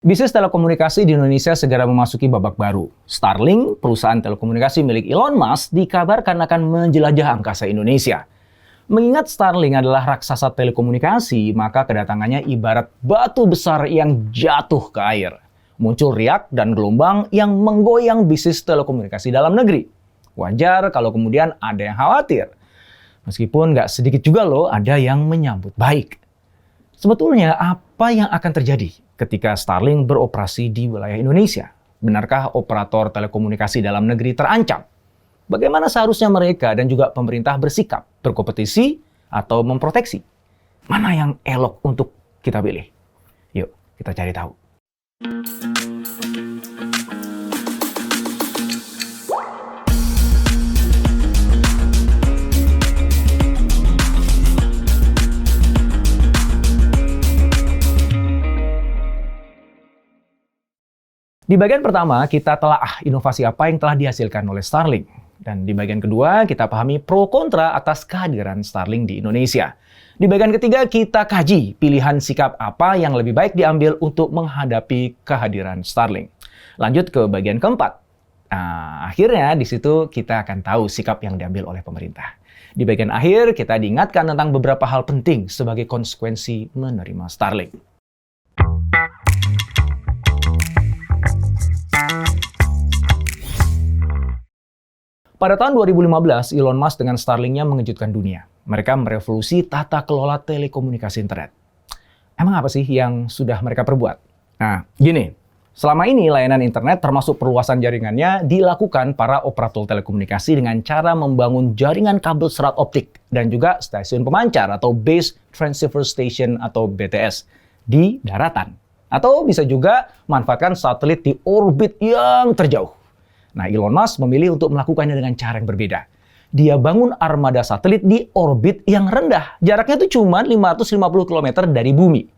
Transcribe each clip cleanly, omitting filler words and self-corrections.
Bisnis telekomunikasi di Indonesia segera memasuki babak baru. Starlink, perusahaan telekomunikasi milik Elon Musk, dikabarkan akan menjelajah angkasa Indonesia. Mengingat Starlink adalah raksasa telekomunikasi, maka kedatangannya ibarat batu besar yang jatuh ke air. Muncul riak dan gelombang yang menggoyang bisnis telekomunikasi dalam negeri. Wajar kalau kemudian ada yang khawatir. Meskipun nggak sedikit juga loh ada yang menyambut baik. Sebetulnya apa yang akan terjadi ketika Starlink beroperasi di wilayah Indonesia? Benarkah operator telekomunikasi dalam negeri terancam? Bagaimana seharusnya mereka dan juga pemerintah bersikap, berkompetisi atau memproteksi? Mana yang elok untuk kita pilih? Yuk, kita cari tahu. Di bagian pertama, kita telah inovasi apa yang telah dihasilkan oleh Starlink. Dan di bagian kedua, kita pahami pro kontra atas kehadiran Starlink di Indonesia. Di bagian ketiga, kita kaji pilihan sikap apa yang lebih baik diambil untuk menghadapi kehadiran Starlink. Lanjut ke bagian keempat. Nah, akhirnya di situ kita akan tahu sikap yang diambil oleh pemerintah. Di bagian akhir, kita diingatkan tentang beberapa hal penting sebagai konsekuensi menerima Starlink. Pada tahun 2015, Elon Musk dengan Starlink-nya mengejutkan dunia. Mereka merevolusi tata kelola telekomunikasi internet. Emang apa sih yang sudah mereka perbuat? Nah, gini. Selama ini layanan internet termasuk perluasan jaringannya dilakukan para operator telekomunikasi dengan cara membangun jaringan kabel serat optik dan juga stasiun pemancar atau Base Transceiver Station atau BTS di daratan. Atau bisa juga manfaatkan satelit di orbit yang terjauh. Nah, Elon Musk memilih untuk melakukannya dengan cara yang berbeda. Dia bangun armada satelit di orbit yang rendah. Jaraknya itu cuma 550 km dari bumi.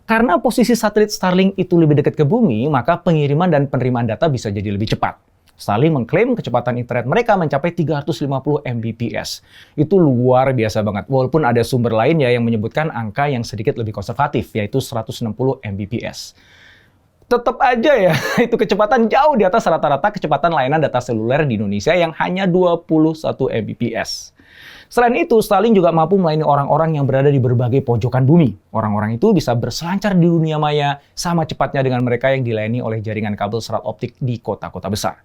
Karena posisi satelit Starlink itu lebih dekat ke bumi, maka pengiriman dan penerimaan data bisa jadi lebih cepat. Starlink mengklaim kecepatan internet mereka mencapai 350 Mbps. Itu luar biasa banget. Walaupun ada sumber lain ya yang menyebutkan angka yang sedikit lebih konservatif, yaitu 160 Mbps. Tetap aja ya, itu kecepatan jauh di atas rata-rata kecepatan layanan data seluler di Indonesia yang hanya 21 Mbps. Selain itu, Starlink juga mampu melayani orang-orang yang berada di berbagai pojokan bumi. Orang-orang itu bisa berselancar di dunia maya sama cepatnya dengan mereka yang dilayani oleh jaringan kabel serat optik di kota-kota besar.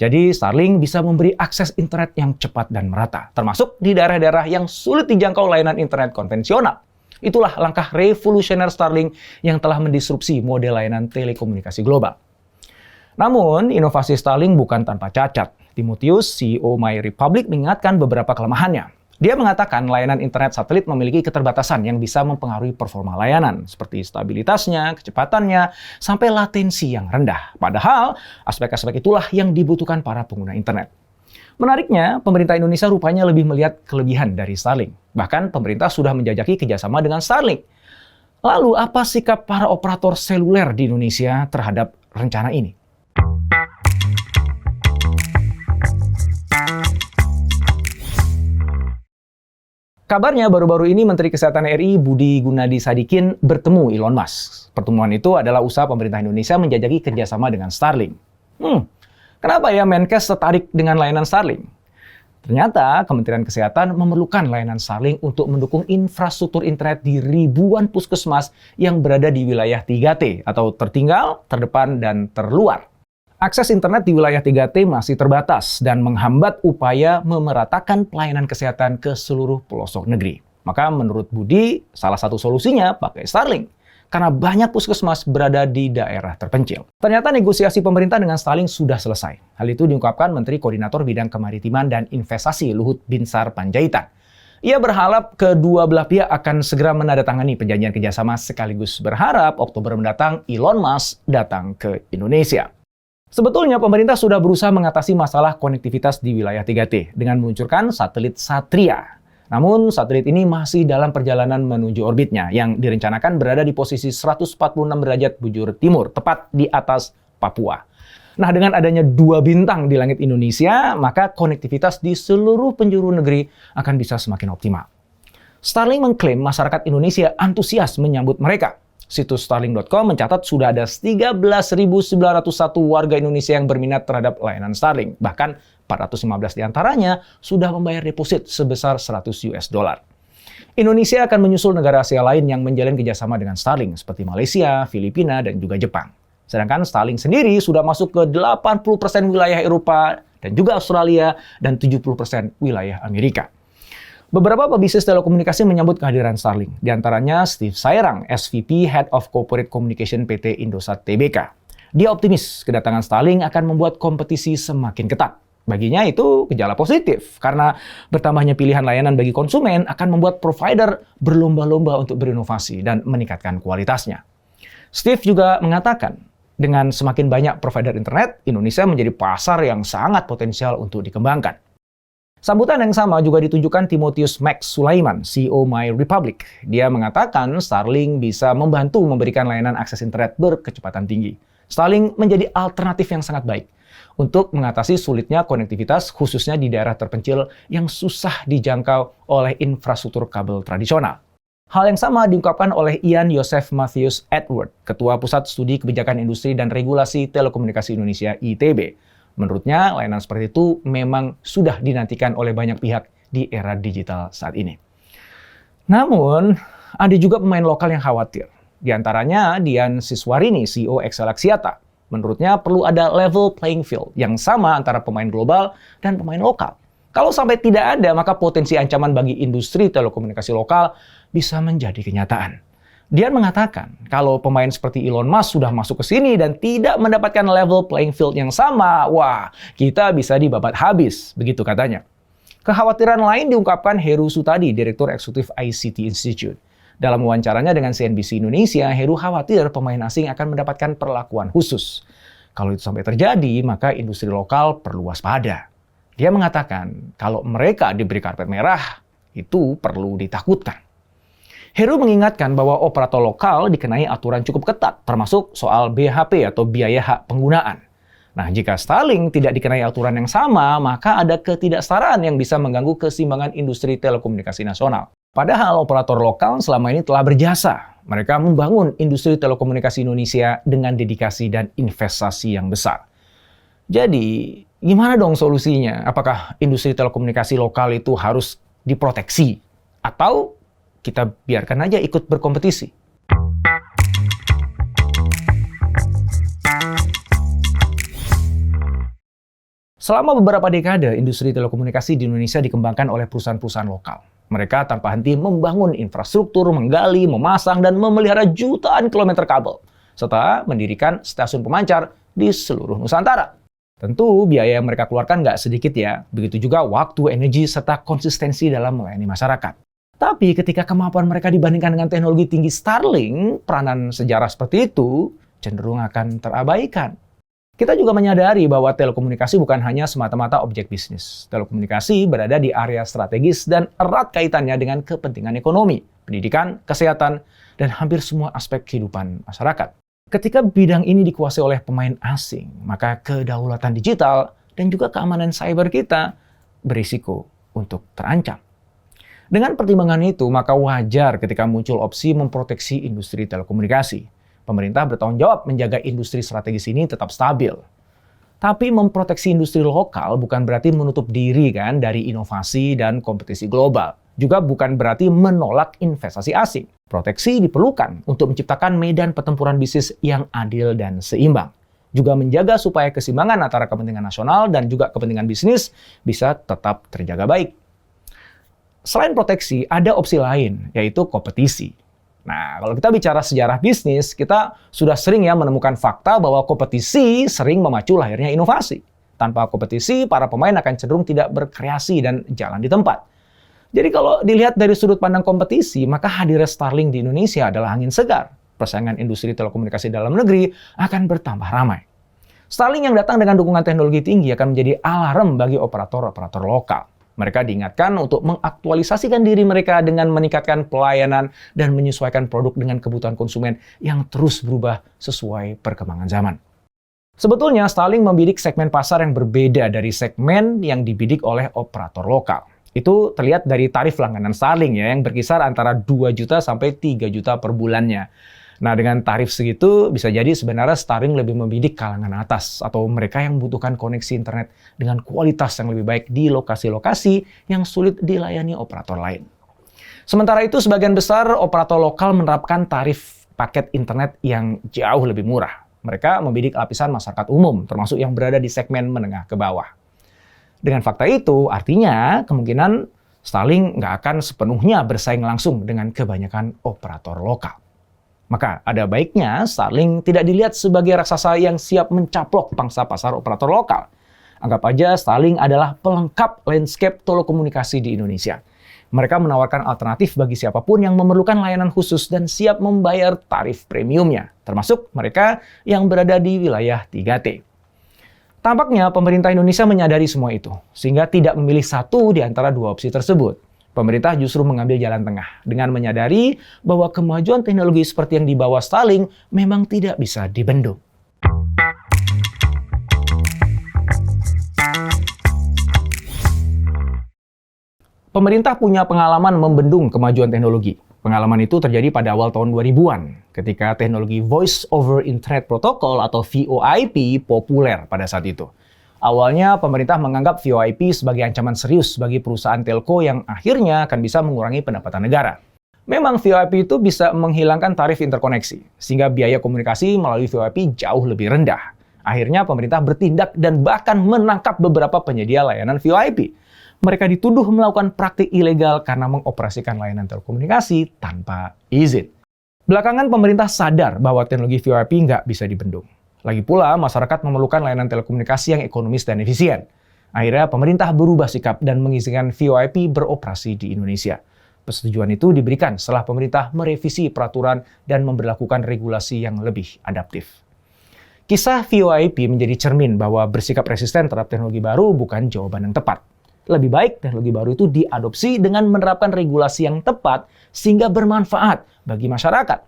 Jadi, Starlink bisa memberi akses internet yang cepat dan merata, termasuk di daerah-daerah yang sulit dijangkau layanan internet konvensional. Itulah langkah revolusioner Starlink yang telah mendisrupsi model layanan telekomunikasi global. Namun, inovasi Starlink bukan tanpa cacat. Timotheus, CEO MyRepublic, mengingatkan beberapa kelemahannya. Dia mengatakan layanan internet satelit memiliki keterbatasan yang bisa mempengaruhi performa layanan, seperti stabilitasnya, kecepatannya, sampai latensi yang rendah. Padahal, aspek-aspek itulah yang dibutuhkan para pengguna internet. Menariknya, pemerintah Indonesia rupanya lebih melihat kelebihan dari Starlink. Bahkan pemerintah sudah menjajaki kerjasama dengan Starlink. Lalu, apa sikap para operator seluler di Indonesia terhadap rencana ini? Kabarnya baru-baru ini Menteri Kesehatan RI Budi Gunadi Sadikin bertemu Elon Musk. Pertemuan itu adalah usaha pemerintah Indonesia menjajaki kerjasama dengan Starlink. Kenapa ya Menkes tertarik dengan layanan Starlink? Ternyata Kementerian Kesehatan memerlukan layanan Starlink untuk mendukung infrastruktur internet di ribuan puskesmas yang berada di wilayah 3T atau tertinggal, terdepan, dan terluar. Akses internet di wilayah 3T masih terbatas dan menghambat upaya memeratakan pelayanan kesehatan ke seluruh pelosok negeri. Maka menurut Budi, salah satu solusinya pakai Starlink. Karena banyak puskesmas berada di daerah terpencil. Ternyata negosiasi pemerintah dengan Starlink sudah selesai. Hal itu diungkapkan Menteri Koordinator Bidang Kemaritiman dan Investasi Luhut Binsar Panjaitan. Ia berharap kedua belah pihak akan segera menandatangani perjanjian kerjasama sekaligus berharap Oktober mendatang Elon Musk datang ke Indonesia. Sebetulnya pemerintah sudah berusaha mengatasi masalah konektivitas di wilayah 3T dengan meluncurkan satelit Satria. Namun, satelit ini masih dalam perjalanan menuju orbitnya yang direncanakan berada di posisi 146 derajat bujur timur, tepat di atas Papua. Nah, dengan adanya 2 bintang di langit Indonesia, maka konektivitas di seluruh penjuru negeri akan bisa semakin optimal. Starlink mengklaim masyarakat Indonesia antusias menyambut mereka. Situs Starlink.com mencatat sudah ada 13.901 warga Indonesia yang berminat terhadap layanan Starlink. Bahkan 415 diantaranya sudah membayar deposit sebesar 100 US dollar. Indonesia akan menyusul negara Asia lain yang menjalin kerjasama dengan Starlink seperti Malaysia, Filipina, dan juga Jepang. Sedangkan Starlink sendiri sudah masuk ke 80% wilayah Eropa dan juga Australia dan 70% wilayah Amerika. Beberapa pebisnis telekomunikasi menyambut kehadiran Starlink, di antaranya Steve Sairang, SVP Head of Corporate Communication PT Indosat Tbk. Dia optimis kedatangan Starlink akan membuat kompetisi semakin ketat. Baginya itu gejala positif, karena bertambahnya pilihan layanan bagi konsumen akan membuat provider berlomba-lomba untuk berinovasi dan meningkatkan kualitasnya. Steve juga mengatakan, dengan semakin banyak provider internet, Indonesia menjadi pasar yang sangat potensial untuk dikembangkan. Sambutan yang sama juga ditunjukkan Timotius Max Sulaiman, CEO MyRepublic. Dia mengatakan Starlink bisa membantu memberikan layanan akses internet berkecepatan tinggi. Starlink menjadi alternatif yang sangat baik untuk mengatasi sulitnya konektivitas khususnya di daerah terpencil yang susah dijangkau oleh infrastruktur kabel tradisional. Hal yang sama diungkapkan oleh Ian Joseph Matthews Edward, Ketua Pusat Studi Kebijakan Industri dan Regulasi Telekomunikasi Indonesia ITB. Menurutnya, layanan seperti itu memang sudah dinantikan oleh banyak pihak di era digital saat ini. Namun, ada juga pemain lokal yang khawatir. Di antaranya, Dian Siswarini, CEO XL Axiata. Menurutnya, perlu ada level playing field yang sama antara pemain global dan pemain lokal. Kalau sampai tidak ada, maka potensi ancaman bagi industri telekomunikasi lokal bisa menjadi kenyataan. Dian mengatakan, kalau pemain seperti Elon Musk sudah masuk ke sini dan tidak mendapatkan level playing field yang sama, wah, kita bisa dibabat habis, begitu katanya. Kekhawatiran lain diungkapkan Heru Sutadi, Direktur Eksekutif ICT Institute. Dalam wawancaranya dengan CNBC Indonesia, Heru khawatir pemain asing akan mendapatkan perlakuan khusus. Kalau itu sampai terjadi, maka industri lokal perlu waspada. Dia mengatakan, kalau mereka diberi karpet merah, itu perlu ditakutkan. Heru mengingatkan bahwa operator lokal dikenai aturan cukup ketat, termasuk soal BHP atau biaya hak penggunaan. Nah, jika Starlink tidak dikenai aturan yang sama, maka ada ketidaksetaraan yang bisa mengganggu keseimbangan industri telekomunikasi nasional. Padahal operator lokal selama ini telah berjasa. Mereka membangun industri telekomunikasi Indonesia dengan dedikasi dan investasi yang besar. Jadi, gimana dong solusinya? Apakah industri telekomunikasi lokal itu harus diproteksi? Atau kita biarkan aja ikut berkompetisi? Selama beberapa dekade, industri telekomunikasi di Indonesia dikembangkan oleh perusahaan-perusahaan lokal. Mereka tanpa henti membangun infrastruktur, menggali, memasang, dan memelihara jutaan kilometer kabel, serta mendirikan stasiun pemancar di seluruh Nusantara. Tentu biaya yang mereka keluarkan nggak sedikit ya, begitu juga waktu, energi, serta konsistensi dalam melayani masyarakat. Tapi ketika kemampuan mereka dibandingkan dengan teknologi tinggi Starlink, peranan sejarah seperti itu cenderung akan terabaikan. Kita juga menyadari bahwa telekomunikasi bukan hanya semata-mata objek bisnis. Telekomunikasi berada di area strategis dan erat kaitannya dengan kepentingan ekonomi, pendidikan, kesehatan, dan hampir semua aspek kehidupan masyarakat. Ketika bidang ini dikuasai oleh pemain asing, maka kedaulatan digital dan juga keamanan cyber kita berisiko untuk terancam. Dengan pertimbangan itu, maka wajar ketika muncul opsi memproteksi industri telekomunikasi. Pemerintah bertanggung jawab menjaga industri strategis ini tetap stabil. Tapi memproteksi industri lokal bukan berarti menutup diri kan dari inovasi dan kompetisi global. Juga bukan berarti menolak investasi asing. Proteksi diperlukan untuk menciptakan medan pertempuran bisnis yang adil dan seimbang. Juga menjaga supaya keseimbangan antara kepentingan nasional dan juga kepentingan bisnis bisa tetap terjaga baik. Selain proteksi, ada opsi lain, yaitu kompetisi. Nah, kalau kita bicara sejarah bisnis, kita sudah sering ya menemukan fakta bahwa kompetisi sering memacu lahirnya inovasi. Tanpa kompetisi, para pemain akan cenderung tidak berkreasi dan jalan di tempat. Jadi kalau dilihat dari sudut pandang kompetisi, maka hadirnya Starlink di Indonesia adalah angin segar. Persaingan industri telekomunikasi dalam negeri akan bertambah ramai. Starlink yang datang dengan dukungan teknologi tinggi akan menjadi alarm bagi operator-operator lokal. Mereka diingatkan untuk mengaktualisasikan diri mereka dengan meningkatkan pelayanan dan menyesuaikan produk dengan kebutuhan konsumen yang terus berubah sesuai perkembangan zaman. Sebetulnya, Starlink membidik segmen pasar yang berbeda dari segmen yang dibidik oleh operator lokal. Itu terlihat dari tarif langganan Starlink ya, yang berkisar antara 2 juta sampai 3 juta per bulannya. Nah, dengan tarif segitu, bisa jadi sebenarnya Starlink lebih membidik kalangan atas atau mereka yang membutuhkan koneksi internet dengan kualitas yang lebih baik di lokasi-lokasi yang sulit dilayani operator lain. Sementara itu, sebagian besar operator lokal menerapkan tarif paket internet yang jauh lebih murah. Mereka membidik lapisan masyarakat umum, termasuk yang berada di segmen menengah ke bawah. Dengan fakta itu, artinya kemungkinan Starlink nggak akan sepenuhnya bersaing langsung dengan kebanyakan operator lokal. Maka ada baiknya Starlink tidak dilihat sebagai raksasa yang siap mencaplok pangsa pasar operator lokal. Anggap aja Starlink adalah pelengkap landscape telekomunikasi di Indonesia. Mereka menawarkan alternatif bagi siapapun yang memerlukan layanan khusus dan siap membayar tarif premiumnya, termasuk mereka yang berada di wilayah 3T. Tampaknya pemerintah Indonesia menyadari semua itu, sehingga tidak memilih satu di antara dua opsi tersebut. Pemerintah justru mengambil jalan tengah dengan menyadari bahwa kemajuan teknologi seperti yang dibawa Starlink memang tidak bisa dibendung. Pemerintah punya pengalaman membendung kemajuan teknologi. Pengalaman itu terjadi pada awal tahun 2000-an, ketika teknologi Voice over Internet Protocol atau VoIP populer pada saat itu. Awalnya, pemerintah menganggap VoIP sebagai ancaman serius bagi perusahaan telco yang akhirnya akan bisa mengurangi pendapatan negara. Memang VoIP itu bisa menghilangkan tarif interkoneksi, sehingga biaya komunikasi melalui VoIP jauh lebih rendah. Akhirnya, pemerintah bertindak dan bahkan menangkap beberapa penyedia layanan VoIP. Mereka dituduh melakukan praktik ilegal karena mengoperasikan layanan telekomunikasi tanpa izin. Belakangan pemerintah sadar bahwa teknologi VoIP nggak bisa dibendung. Lagi pula, masyarakat memerlukan layanan telekomunikasi yang ekonomis dan efisien. Akhirnya pemerintah berubah sikap dan mengizinkan VoIP beroperasi di Indonesia. Persetujuan itu diberikan setelah pemerintah merevisi peraturan dan memberlakukan regulasi yang lebih adaptif. Kisah VoIP menjadi cermin bahwa bersikap resisten terhadap teknologi baru bukan jawaban yang tepat. Lebih baik teknologi baru itu diadopsi dengan menerapkan regulasi yang tepat sehingga bermanfaat bagi masyarakat.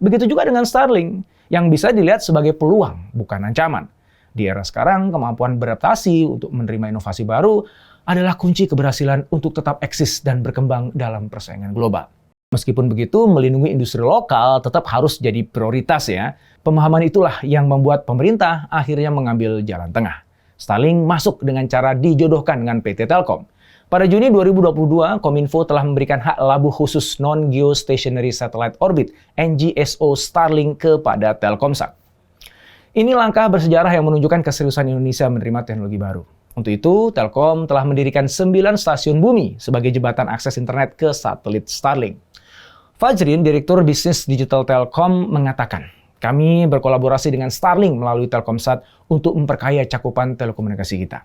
Begitu juga dengan Starlink yang bisa dilihat sebagai peluang, bukan ancaman. Di era sekarang, kemampuan beradaptasi untuk menerima inovasi baru adalah kunci keberhasilan untuk tetap eksis dan berkembang dalam persaingan global. Meskipun begitu, melindungi industri lokal tetap harus jadi prioritas ya. Pemahaman itulah yang membuat pemerintah akhirnya mengambil jalan tengah. Starlink masuk dengan cara dijodohkan dengan PT Telkom. Pada Juni 2022, Kominfo telah memberikan hak labuh khusus Non-Geostationary Satellite Orbit (NGSO) Starlink kepada Telkomsat. Ini langkah bersejarah yang menunjukkan keseriusan Indonesia menerima teknologi baru. Untuk itu, Telkom telah mendirikan 9 stasiun bumi sebagai jembatan akses internet ke satelit Starlink. Fajrin, Direktur Bisnis Digital Telkom, mengatakan, "Kami berkolaborasi dengan Starlink melalui Telkomsat untuk memperkaya cakupan telekomunikasi kita."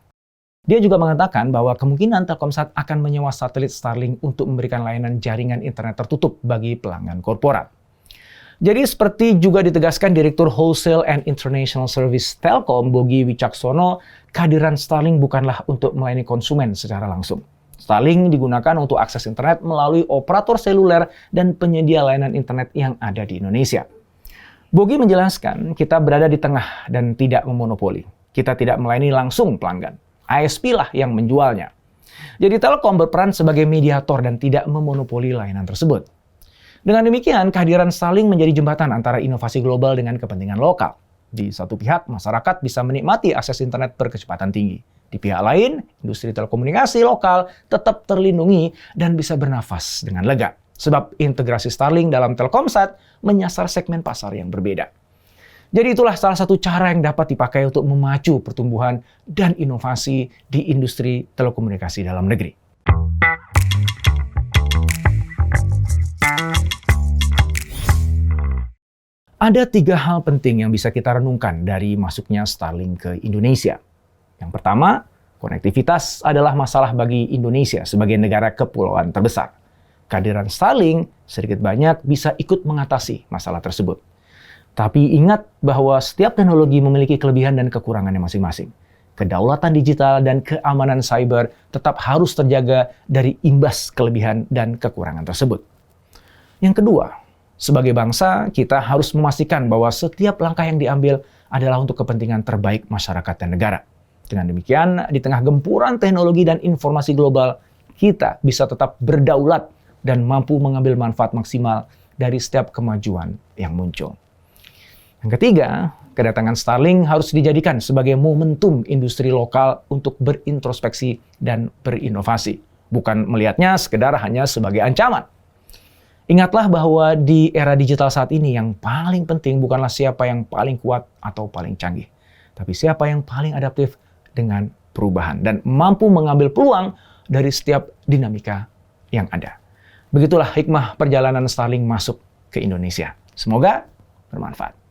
Dia juga mengatakan bahwa kemungkinan Telkomsat akan menyewa satelit Starlink untuk memberikan layanan jaringan internet tertutup bagi pelanggan korporat. Jadi seperti juga ditegaskan Direktur Wholesale and International Service Telkom, Bogi Wicaksono, kehadiran Starlink bukanlah untuk melayani konsumen secara langsung. Starlink digunakan untuk akses internet melalui operator seluler dan penyedia layanan internet yang ada di Indonesia. Bogi menjelaskan, kita berada di tengah dan tidak memonopoli. Kita tidak melayani langsung pelanggan. ISP lah yang menjualnya. Jadi Telkom berperan sebagai mediator dan tidak memonopoli layanan tersebut. Dengan demikian, kehadiran Starlink menjadi jembatan antara inovasi global dengan kepentingan lokal. Di satu pihak, masyarakat bisa menikmati akses internet berkecepatan tinggi. Di pihak lain, industri telekomunikasi lokal tetap terlindungi dan bisa bernafas dengan lega. Sebab integrasi Starlink dalam Telkomsat menyasar segmen pasar yang berbeda. Jadi itulah salah satu cara yang dapat dipakai untuk memacu pertumbuhan dan inovasi di industri telekomunikasi dalam negeri. Ada 3 hal penting yang bisa kita renungkan dari masuknya Starlink ke Indonesia. Yang pertama, konektivitas adalah masalah bagi Indonesia sebagai negara kepulauan terbesar. Kehadiran Starlink sedikit banyak bisa ikut mengatasi masalah tersebut. Tapi ingat bahwa setiap teknologi memiliki kelebihan dan kekurangannya masing-masing. Kedaulatan digital dan keamanan cyber tetap harus terjaga dari imbas kelebihan dan kekurangan tersebut. Yang kedua, sebagai bangsa, kita harus memastikan bahwa setiap langkah yang diambil adalah untuk kepentingan terbaik masyarakat dan negara. Dengan demikian, di tengah gempuran teknologi dan informasi global, kita bisa tetap berdaulat dan mampu mengambil manfaat maksimal dari setiap kemajuan yang muncul. Yang ketiga, kedatangan Starlink harus dijadikan sebagai momentum industri lokal untuk berintrospeksi dan berinovasi, bukan melihatnya sekedar hanya sebagai ancaman. Ingatlah bahwa di era digital saat ini yang paling penting bukanlah siapa yang paling kuat atau paling canggih, tapi siapa yang paling adaptif dengan perubahan dan mampu mengambil peluang dari setiap dinamika yang ada. Begitulah hikmah perjalanan Starlink masuk ke Indonesia. Semoga bermanfaat.